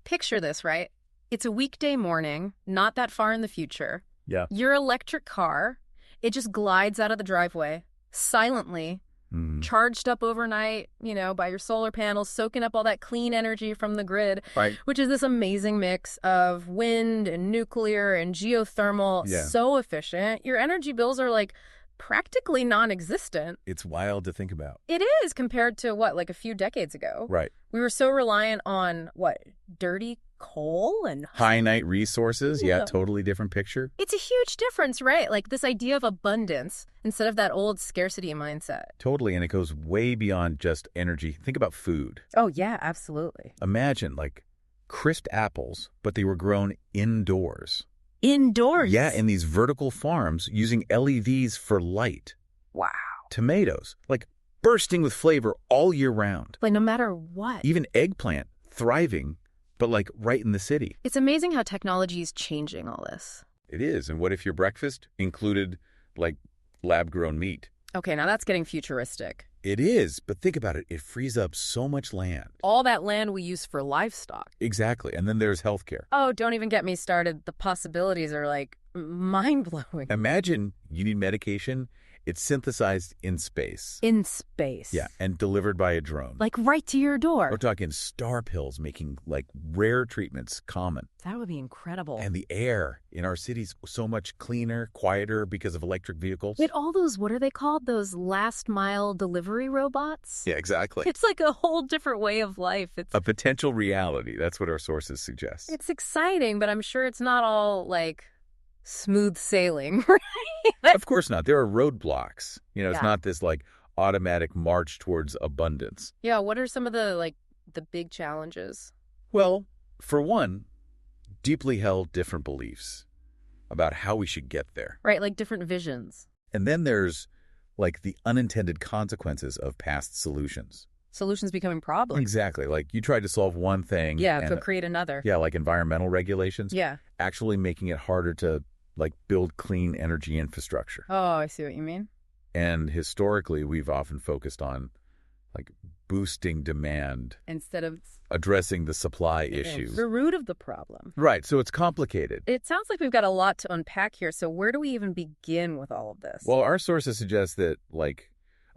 Picture this, right? It's a weekday morning, not that far in the future. Yeah. Your electric car, it just glides out of the driveway, silently, charged up overnight, by your solar panels, soaking up all that clean energy from the grid, Right. which is this amazing mix of wind and nuclear and geothermal. Yeah. So efficient. Your energy bills are like practically non-existent. It's wild to think about. It is compared to like a few decades ago. Right. We were so reliant on dirty coal and Finite resources. Yeah, totally different picture. It's a huge difference, right? Like this idea of abundance instead of that old scarcity mindset. Totally. And it goes way beyond just energy. Think about food. Oh, yeah, absolutely. Imagine crisp apples, but they were grown indoors. Indoors? Yeah, in these vertical farms using LEDs for light. Wow. Tomatoes, bursting with flavor all year round. No matter what. Even eggplant, thriving, but right in the city. It's amazing how technology is changing all this. It is. And what if your breakfast included lab-grown meat? Okay, now that's getting futuristic. It is, but think about it. It frees up so much land. All that land we use for livestock. Exactly. And then there's healthcare. Oh, don't even get me started. The possibilities are mind-blowing. Imagine you need medication. It's synthesized in space. In space. Yeah, and delivered by a drone. Right to your door. We're talking star pills making rare treatments common. That would be incredible. And the air in our cities so much cleaner, quieter because of electric vehicles. Wait, all those, what are they called? Those last mile delivery robots? Yeah, exactly. It's like a whole different way of life. It's a potential reality. That's what our sources suggest. It's exciting, but I'm sure it's not all smooth sailing, right? Of course not. There are roadblocks. It's not this automatic march towards abundance. Yeah, what are some of the big challenges? Well, for one, deeply held different beliefs about how we should get there. Right, different visions. And then there's the unintended consequences of past solutions. Solutions becoming problems. Exactly. You tried to solve one thing. Yeah, to create another. Yeah, environmental regulations. Yeah. Actually making it harder to build clean energy infrastructure. Oh, I see what you mean. And historically, we've often focused on boosting demand instead of addressing the supply issues. The root of the problem. Right. So it's complicated. It sounds like we've got a lot to unpack here. So where do we even begin with all of this? Well, our sources suggest that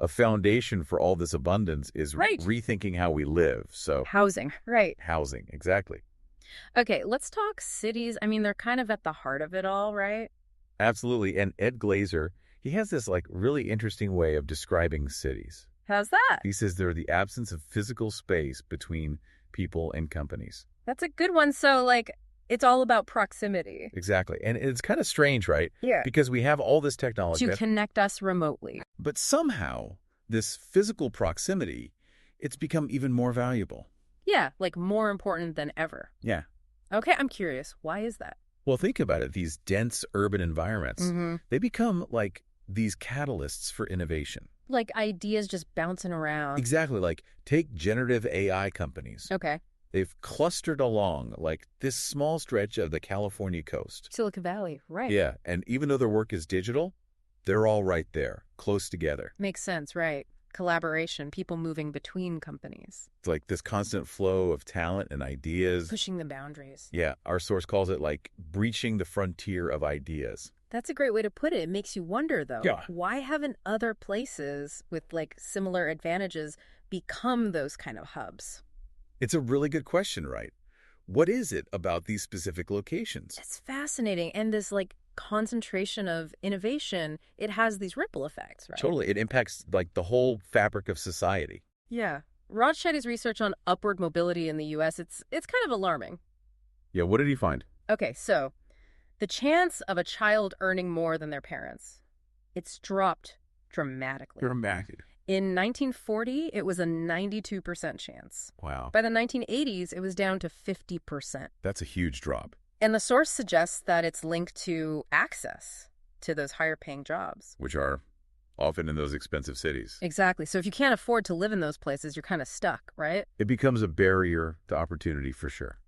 a foundation for all this abundance is rethinking how we live. So housing, right. Housing, exactly. Okay, let's talk cities. I mean, they're kind of at the heart of it all, right? Absolutely. And Ed Glazer, he has this really interesting way of describing cities. How's that? He says they're the absence of physical space between people and companies. That's a good one. So it's all about proximity. Exactly. And it's kind of strange, right? Yeah. Because we have all this technology to connect us remotely. But somehow this physical proximity, it's become even more valuable. Yeah, more important than ever. Yeah. Okay, I'm curious. Why is that? Well, think about it. These dense urban environments, they become these catalysts for innovation. Ideas just bouncing around. Exactly. Take generative AI companies. Okay. They've clustered along this small stretch of the California coast. Silicon Valley, right. Yeah. And even though their work is digital, they're all right there, close together. Makes sense, right. Collaboration, people moving between companies. It's this constant flow of talent and ideas. Pushing the boundaries. Yeah. Our source calls it breaching the frontier of ideas. That's a great way to put it. It makes you wonder, though. Yeah. Why haven't other places with similar advantages become those kind of hubs? It's a really good question, right? What is it about these specific locations? It's fascinating. And this concentration of innovation, it has these ripple effects, right? Totally. It impacts the whole fabric of society. Yeah. Rod Shetty's research on upward mobility in the U.S., it's kind of alarming. Yeah, what did he find? Okay, so the chance of a child earning more than their parents, it's dropped dramatically. Dramatic. In 1940, it was a 92% chance. Wow. By the 1980s, it was down to 50%. That's a huge drop. And the source suggests that it's linked to access to those higher paying jobs. Which are often in those expensive cities. Exactly. So if you can't afford to live in those places, you're kind of stuck, right? It becomes a barrier to opportunity for sure.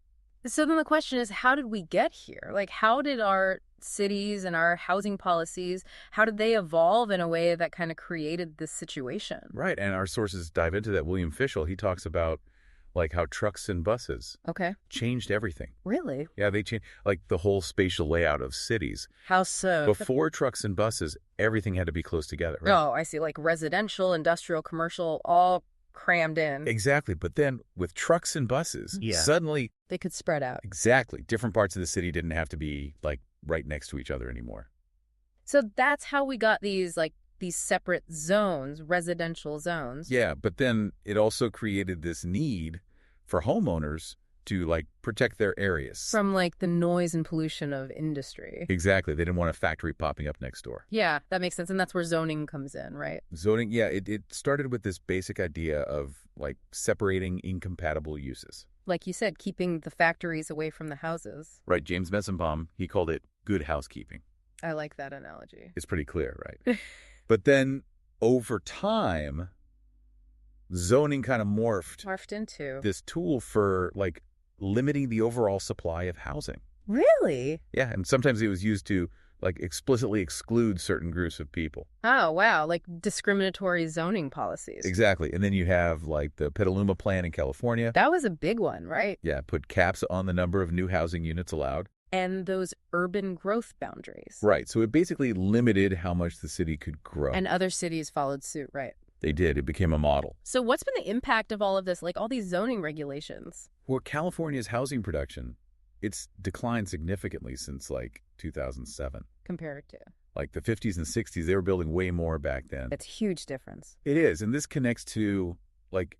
So then the question is, how did we get here? How did our cities and our housing policies, how did they evolve in a way that kind of created this situation? Right. And our sources dive into that. William Fischel, he talks about like how trucks and buses changed everything. Really? Yeah, they changed like the whole spatial layout of cities. How so? Before trucks and buses, everything had to be close together, right? Oh, I see. Like residential, industrial, commercial, all crammed in. Exactly. But then with trucks and buses, suddenly they could spread out. Exactly. Different parts of the city didn't have to be like right next to each other anymore. So that's how we got these separate zones, residential zones. Yeah, but then it also created this need for homeowners to like protect their areas from like the noise and pollution of industry. Exactly. They didn't want a factory popping up next door. Yeah, that makes sense. And that's where zoning comes in, right? Zoning, yeah, it started with this basic idea of like separating incompatible uses. Like you said, keeping the factories away from the houses. Right. James Messenbaum, he called it good housekeeping. I like that analogy. It's pretty clear, right? But then over time, zoning kind of morphed into this tool for like limiting the overall supply of housing. Really? Yeah, and sometimes it was used to like explicitly exclude certain groups of people. Oh, wow, like discriminatory zoning policies. Exactly. And then you have like the Petaluma Plan in California. That was a big one, right? Yeah, put caps on the number of new housing units allowed. And those urban growth boundaries. Right. So it basically limited how much the city could grow. And other cities followed suit, right? They did. It became a model. So what's been the impact of all of this, like all these zoning regulations? Well, California's housing production, it's declined significantly since like 2007. Compared to? Like the 50s and 60s, they were building way more back then. It's a huge difference. It is. And this connects to like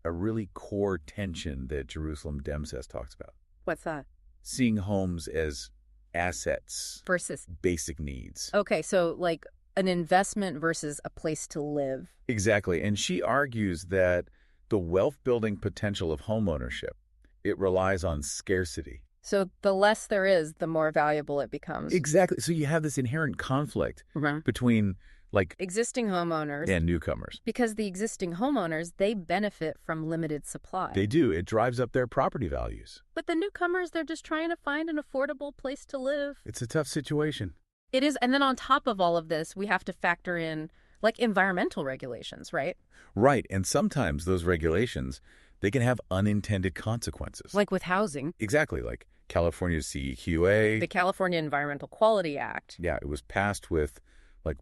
a really core tension that Jerusalem Demses talks about. What's that? Seeing homes as assets versus basic needs. Okay, so like an investment versus a place to live. Exactly. And she argues that the wealth-building potential of homeownership, it relies on scarcity. So the less there is, the more valuable it becomes. Exactly. So you have this inherent conflict between like existing homeowners and newcomers. Because the existing homeowners, they benefit from limited supply. They do. It drives up their property values. But the newcomers, they're just trying to find an affordable place to live. It's a tough situation. It is. And then on top of all of this, we have to factor in like environmental regulations, right? Right. And sometimes those regulations, they can have unintended consequences. Like with housing. Exactly. Like California's CEQA. The California Environmental Quality Act. Yeah, it was passed with like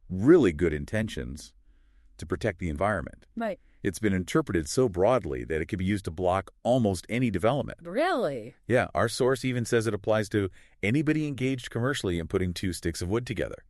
really good intentions to protect the environment. Right. It's been interpreted so broadly that it could be used to block almost any development. Really? Yeah, our source even says it applies to anybody engaged commercially in putting two sticks of wood together.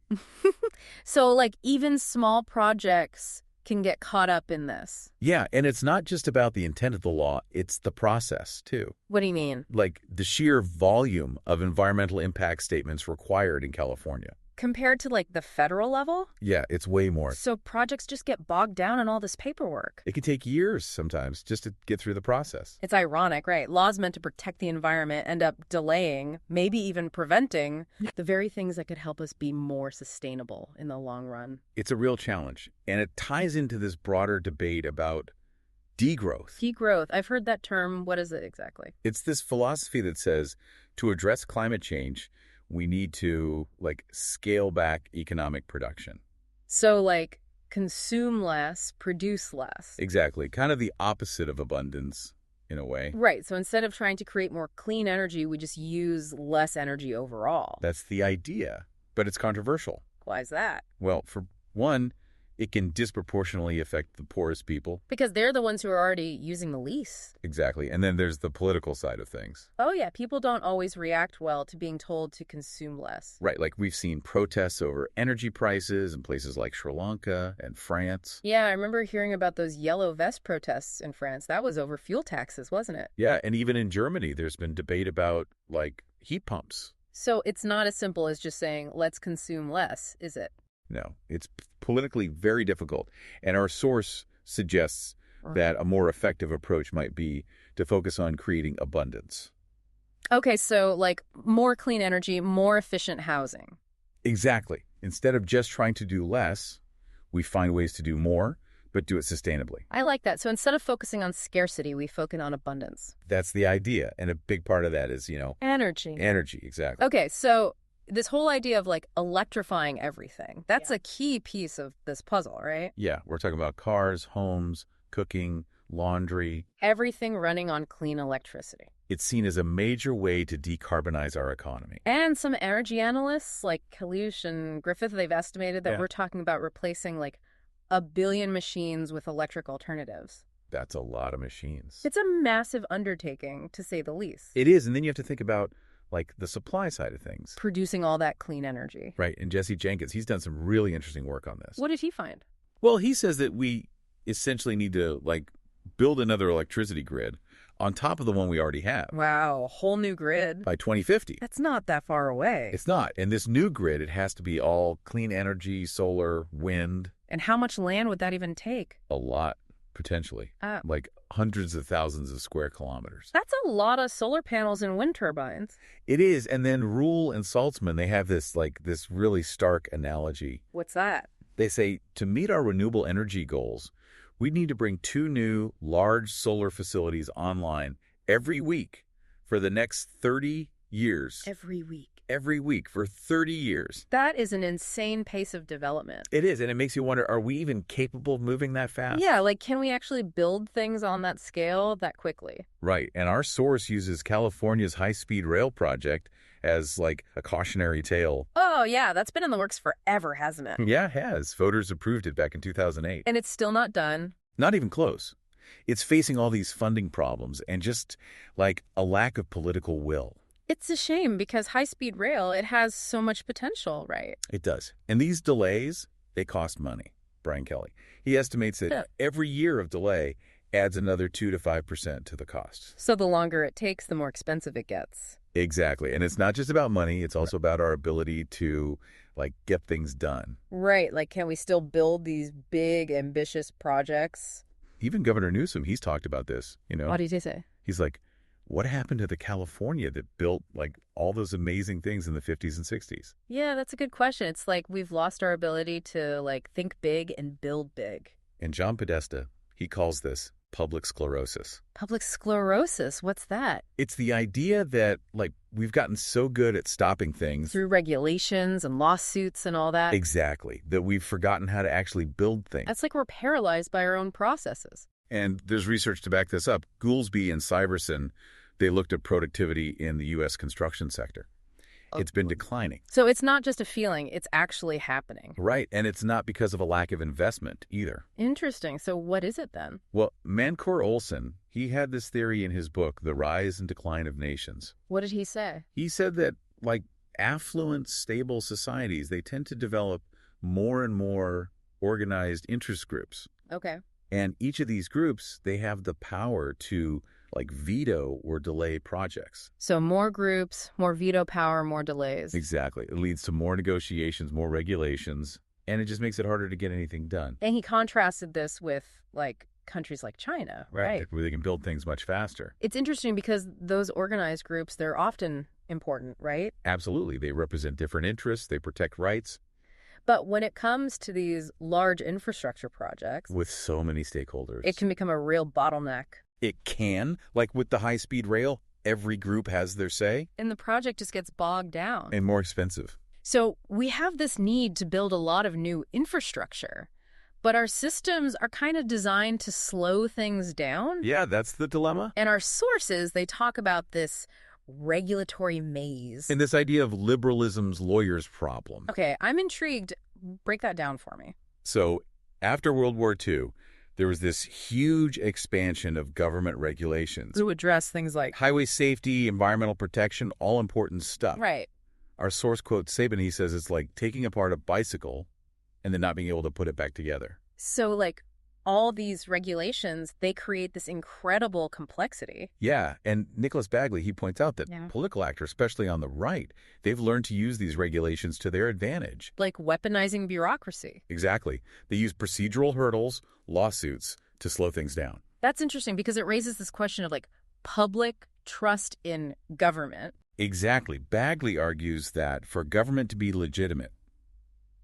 So like even small projects can get caught up in this. Yeah, and it's not just about the intent of the law, it's the process, too. What do you mean? Like the sheer volume of environmental impact statements required in California. Compared to like the federal level? Yeah, it's way more. So projects just get bogged down in all this paperwork. It can take years sometimes just to get through the process. It's ironic, right? Laws meant to protect the environment end up delaying, maybe even preventing, the very things that could help us be more sustainable in the long run. It's a real challenge, and it ties into this broader debate about degrowth. Degrowth. I've heard that term. What is it exactly? It's this philosophy that says to address climate change, we need to like scale back economic production. So like consume less, produce less. Exactly. Kind of the opposite of abundance in a way. Right. So instead of trying to create more clean energy, we just use less energy overall. That's the idea, but it's controversial. Why is that? Well, for one, it can disproportionately affect the poorest people. Because they're the ones who are already using the least. Exactly. And then there's the political side of things. Oh, yeah. People don't always react well to being told to consume less. Right. Like we've seen protests over energy prices in places like Sri Lanka and France. Yeah, I remember hearing about those yellow vest protests in France. That was over fuel taxes, wasn't it? Yeah. And even in Germany, there's been debate about like heat pumps. So it's not as simple as just saying, let's consume less, is it? No, it's politically very difficult. And our source suggests that a more effective approach might be to focus on creating abundance. Okay, so like more clean energy, more efficient housing. Exactly. Instead of just trying to do less, we find ways to do more, but do it sustainably. I like that. So instead of focusing on scarcity, we focus on abundance. That's the idea. And a big part of that is, energy. Energy, exactly. Okay, so this whole idea of like electrifying everything, that's a key piece of this puzzle, right? Yeah, we're talking about cars, homes, cooking, laundry. Everything running on clean electricity. It's seen as a major way to decarbonize our economy. And some energy analysts like Kalush and Griffith, they've estimated that we're talking about replacing like 1 billion machines with electric alternatives. That's a lot of machines. It's a massive undertaking, to say the least. It is, and then you have to think about like the supply side of things. Producing all that clean energy. Right, and Jesse Jenkins, he's done some really interesting work on this. What did he find? Well, he says that we essentially need to like build another electricity grid on top of the one we already have. Wow, a whole new grid. By 2050. That's not that far away. It's not. And this new grid, it has to be all clean energy, solar, wind. And how much land would that even take? A lot, potentially. Like hundreds of thousands of square kilometers. That's a lot of solar panels and wind turbines. It is. And then Rule and Saltzman, they have this really stark analogy. What's that? They say to meet our renewable energy goals, we need to bring 2 new large solar facilities online every week for the next 30 years. Every week. Every week for 30 years. That is an insane pace of development. It is, and it makes you wonder, are we even capable of moving that fast? Yeah, like can we actually build things on that scale that quickly? Right, and our source uses California's high-speed rail project as like a cautionary tale. Oh, yeah, that's been in the works forever, hasn't it? Yeah, it has. Voters approved it back in 2008. And it's still not done. Not even close. It's facing all these funding problems and just like a lack of political will. It's a shame because high-speed rail, it has so much potential, right? It does. And these delays, they cost money. Brian Kelly. He estimates that every year of delay adds another 2 to 5% to the cost. So the longer it takes, the more expensive it gets. Exactly. And it's not just about money. It's also about our ability to like get things done. Right. Like, can we still build these big, ambitious projects? Even Governor Newsom, he's talked about this, you know. What did he say? He's like, what happened to the California that built like all those amazing things in the 50s and 60s? Yeah, that's a good question. It's like we've lost our ability to like think big and build big. And John Podesta, he calls this public sclerosis. Public sclerosis? What's that? It's the idea that like we've gotten so good at stopping things through regulations and lawsuits and all that. Exactly. That we've forgotten how to actually build things. That's like we're paralyzed by our own processes. And there's research to back this up. Goolsbee and Syverson, they looked at productivity in the U.S. construction sector. It's been declining. So it's not just a feeling, it's actually happening. Right, and it's not because of a lack of investment either. Interesting. So what is it then? Well, Mancor Olson, he had this theory in his book, The Rise and Decline of Nations. What did he say? He said that, like, affluent, stable societies, they tend to develop more and more organized interest groups. Okay. And each of these groups, they have the power to like veto or delay projects. So more groups, more veto power, more delays. Exactly. It leads to more negotiations, more regulations, and it just makes it harder to get anything done. And he contrasted this with like countries like China, right? Where they can build things much faster. It's interesting because those organized groups, they're often important, right? Absolutely. They represent different interests. They protect rights. But when it comes to these large infrastructure projects, with so many stakeholders, it can become a real bottleneck. It can. Like with the high-speed rail, every group has their say. And the project just gets bogged down. And more expensive. So we have this need to build a lot of new infrastructure, but our systems are kind of designed to slow things down. Yeah, that's the dilemma. And our sources, they talk about this regulatory maze. And this idea of liberalism's lawyer's problem. Okay, I'm intrigued. Break that down for me. So after World War II, there was this huge expansion of government regulations. To address things like highway safety, environmental protection, all important stuff. Right. Our source quotes Saban, he says it's like taking apart a bicycle and then not being able to put it back together. So like all these regulations, they create this incredible complexity. Yeah, and Nicholas Bagley, he points out that political actors, especially on the right, they've learned to use these regulations to their advantage. Like weaponizing bureaucracy. Exactly. They use procedural hurdles, lawsuits, to slow things down. That's interesting because it raises this question of like public trust in government. Exactly. Bagley argues that for government to be legitimate,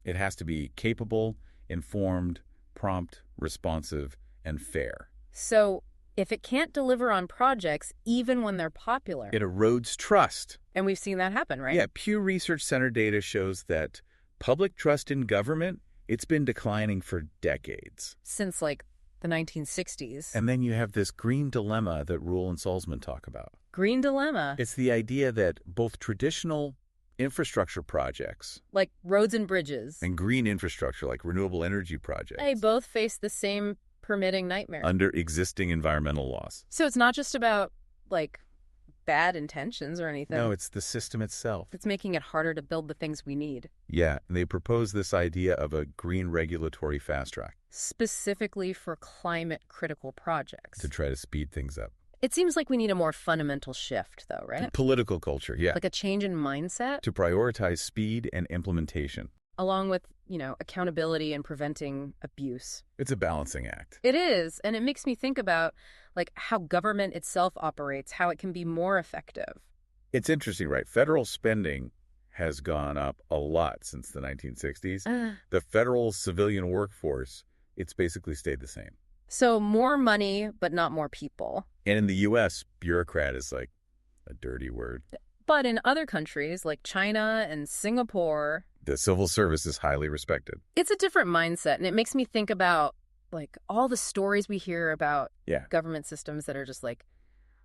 it has to be capable, informed, prompt, responsive, and fair. So if it can't deliver on projects, even when they're popular, it erodes trust. And we've seen that happen, right? Yeah, Pew Research Center data shows that public trust in government, it's been declining for decades. Since like the 1960s. And then you have this green dilemma that Rule and Salzman talk about. Green dilemma. It's the idea that both traditional infrastructure projects, like roads and bridges, and green infrastructure, like renewable energy projects, they both face the same permitting nightmare under existing environmental laws. So it's not just about, like, bad intentions or anything. No, it's the system itself. It's making it harder to build the things we need. Yeah, and they propose this idea of a green regulatory fast track. Specifically for climate-critical projects. To try to speed things up. It seems like we need a more fundamental shift, though, right? Political culture, yeah. Like a change in mindset? To prioritize speed and implementation. Along with, accountability and preventing abuse. It's a balancing act. It is, and it makes me think about, like, how government itself operates, how it can be more effective. It's interesting, right? Federal spending has gone up a lot since the 1960s. The federal civilian workforce, it's basically stayed the same. So more money, but not more people. And in the U.S., bureaucrat is like a dirty word. But in other countries, like China and Singapore, the civil service is highly respected. It's a different mindset, and it makes me think about, like, all the stories we hear about government systems that are just, like,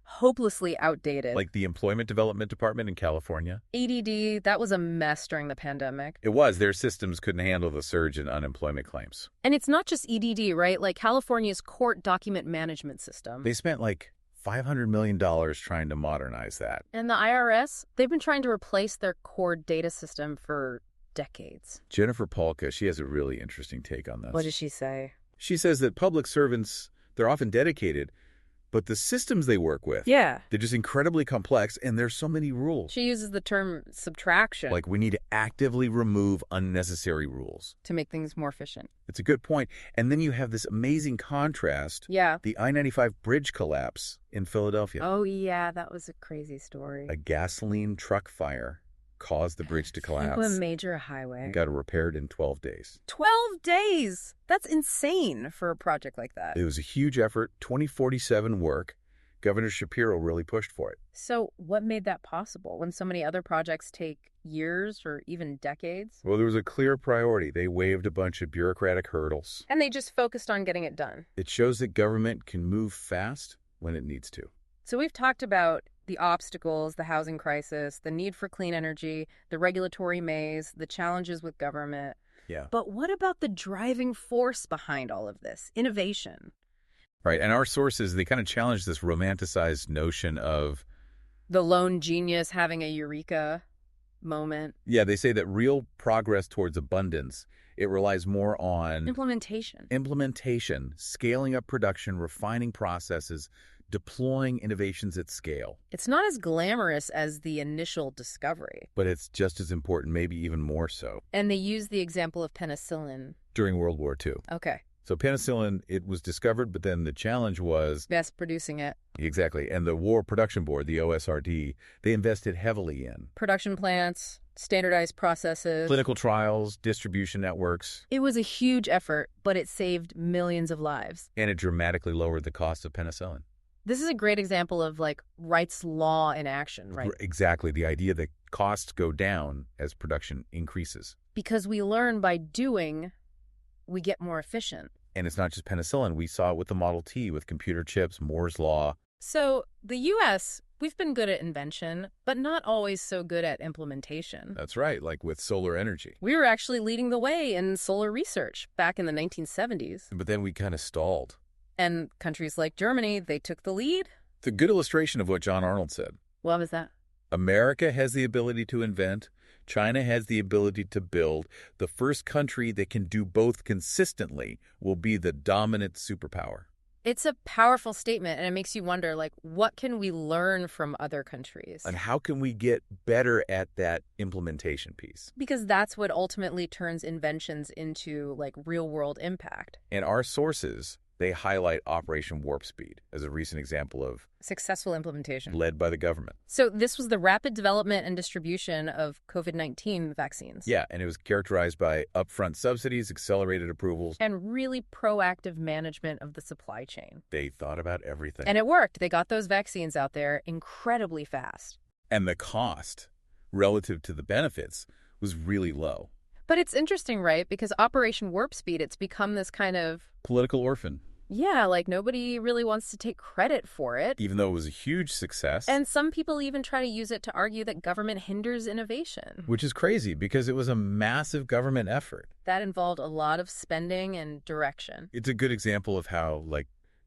hopelessly outdated. Like the Employment Development Department in California. EDD, that was a mess during the pandemic. It was. Their systems couldn't handle the surge in unemployment claims. And it's not just EDD, right? Like California's court document management system. They spent like $500 million trying to modernize that. And the IRS, they've been trying to replace their core data system for decades. Jennifer Polka, she has a really interesting take on this. What does she say? She says that public servants, they're often dedicated, but the systems they work with, they're just incredibly complex, and there's so many rules. She uses the term subtraction. Like, we need to actively remove unnecessary rules. To make things more efficient. It's a good point. And then you have this amazing contrast. The I-95 bridge collapse in Philadelphia. Oh, yeah, that was a crazy story. A gasoline truck fire caused the bridge to collapse. A major highway. And got it repaired in 12 days. 12 days! That's insane for a project like that. It was a huge effort, 2047 work. Governor Shapiro really pushed for it. So what made that possible when so many other projects take years or even decades? Well, there was a clear priority. They waived a bunch of bureaucratic hurdles. And they just focused on getting it done. It shows that government can move fast when it needs to. So we've talked about the obstacles, the housing crisis, the need for clean energy, the regulatory maze, the challenges with government. But what about the driving force behind all of this? Innovation. Right, and our sources, they kind of challenge this romanticized notion of the lone genius having a eureka moment. Yeah, they say that real progress towards abundance, it relies more on implementation, scaling up production, refining processes, deploying innovations at scale. It's not as glamorous as the initial discovery. But it's just as important, maybe even more so. And they use the example of penicillin. During World War II. Okay. So penicillin, it was discovered, but then the challenge was mass producing it. Exactly. And the War Production Board, the OSRD, they invested heavily in production plants, standardized processes, clinical trials, distribution networks. It was a huge effort, but it saved millions of lives. And it dramatically lowered the cost of penicillin. This is a great example of, like, rights law in action, right? Exactly. The idea that costs go down as production increases. Because we learn by doing, we get more efficient. And it's not just penicillin. We saw it with the Model T, with computer chips, Moore's Law. So the U.S., we've been good at invention, but not always so good at implementation. That's right, like with solar energy. We were actually leading the way in solar research back in the 1970s. But then we kind of stalled. And countries like Germany, they took the lead. It's a good illustration of what John Arnold said. What was that? America has the ability to invent. China has the ability to build. The first country that can do both consistently will be the dominant superpower. It's a powerful statement, and it makes you wonder, like, what can we learn from other countries? And how can we get better at that implementation piece? Because that's what ultimately turns inventions into, like, real-world impact. And our sources, they highlight Operation Warp Speed as a recent example of successful implementation led by the government. So this was the rapid development and distribution of COVID-19 vaccines. Yeah, and it was characterized by upfront subsidies, accelerated approvals, and really proactive management of the supply chain. They thought about everything. And it worked. They got those vaccines out there incredibly fast. And the cost relative to the benefits was really low. But it's interesting, right? Because Operation Warp Speed, it's become this kind of political orphan. Yeah, like nobody really wants to take credit for it. Even though it was a huge success. And some people even try to use it to argue that government hinders innovation. Which is crazy because it was a massive government effort. That involved a lot of spending and direction. It's a good example of how,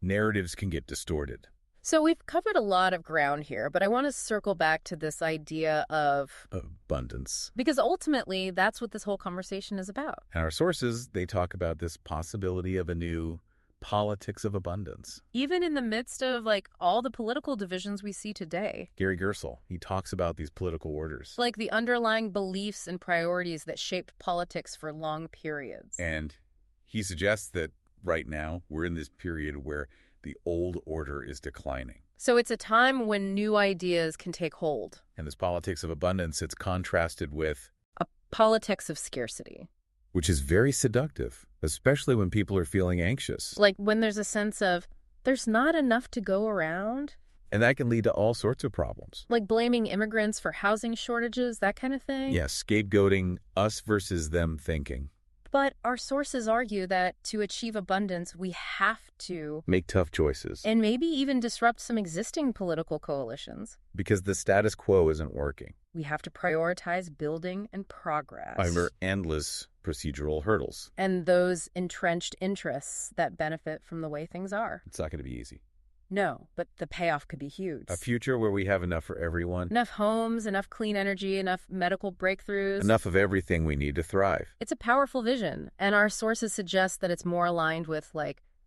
narratives can get distorted. So we've covered a lot of ground here, but I want to circle back to this idea of abundance. Because ultimately, that's what this whole conversation is about. And our sources, they talk about this possibility of a new politics of abundance. Even in the midst of, all the political divisions we see today. Gary Gersel, he talks about these political orders. Like the underlying beliefs and priorities that shaped politics for long periods. And he suggests that right now, we're in this period where the old order is declining. So it's a time when new ideas can take hold. And this politics of abundance, it's contrasted with a politics of scarcity. Which is very seductive, especially when people are feeling anxious. Like when there's a sense of, there's not enough to go around. And that can lead to all sorts of problems. Like blaming immigrants for housing shortages, that kind of thing? Yes, scapegoating, us versus them thinking. But our sources argue that to achieve abundance, we have to make tough choices. And maybe even disrupt some existing political coalitions. Because the status quo isn't working. We have to prioritize building and progress. Over endless procedural hurdles. And those entrenched interests that benefit from the way things are. It's not going to be easy. No, but the payoff could be huge. A future where we have enough for everyone. Enough homes, enough clean energy, enough medical breakthroughs. Enough of everything we need to thrive. It's a powerful vision, and our sources suggest that it's more aligned with,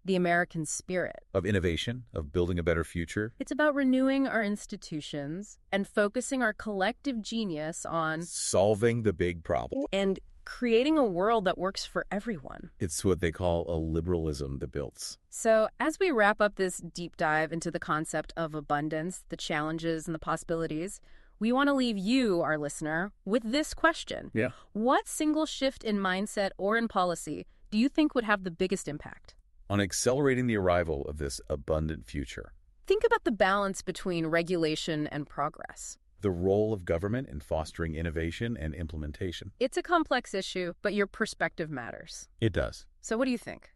the American spirit. Of innovation, of building a better future. It's about renewing our institutions and focusing our collective genius on solving the big problem. And creating a world that works for everyone. It's what they call a liberalism that builds. So as we wrap up this deep dive into the concept of abundance, the challenges and the possibilities, we want to leave you, our listener, with this question. Yeah. What single shift in mindset or in policy do you think would have the biggest impact? On accelerating the arrival of this abundant future. Think about the balance between regulation and progress. The role of government in fostering innovation and implementation. It's a complex issue, but your perspective matters. It does. So what do you think?